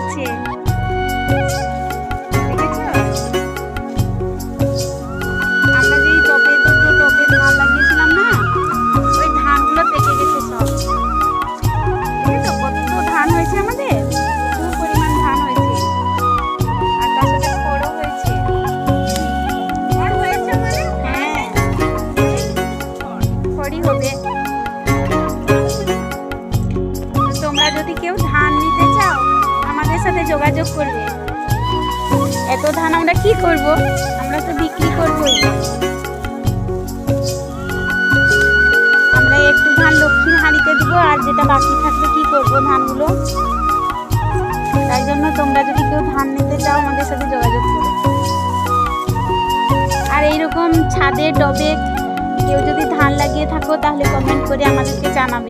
লাগছে, দেখেছো? আমরা যে টবে দুটো টবে ধান লাগিয়েছিলাম না, ওই ধানগুলো পেকে গেছে সব। দেখেছো কত ধান হয়েছে আমাদের, প্রচুর পরিমাণ ধান হয়েছে। আর তার সাথে খড়ও হয়েছে। খড় হয়েছে মানে? হ্যাঁ, খড়ই হবে। তোমরা যদি কেউ ধান নিতে চাও আমাদের সাথে যোগাযোগ করবে। এত ধান আমরা কি করব, আমরা তো বিক্রি করবই। আমরা একটু ধান লক্ষ্মীর হাঁড়িতে দিব, আর যেটা বাকি থাকবে কি করব ধানগুলো। তাই জন্য তোমরা যদি কেউ ধান নিতে চাও আমাদের সাথে যোগাযোগ করো। আর এইরকম ছাদে টবে কেউ যদি ধান লাগিয়ে থাকো তাহলে কমেন্ট করে আমাদেরকে জানাবে।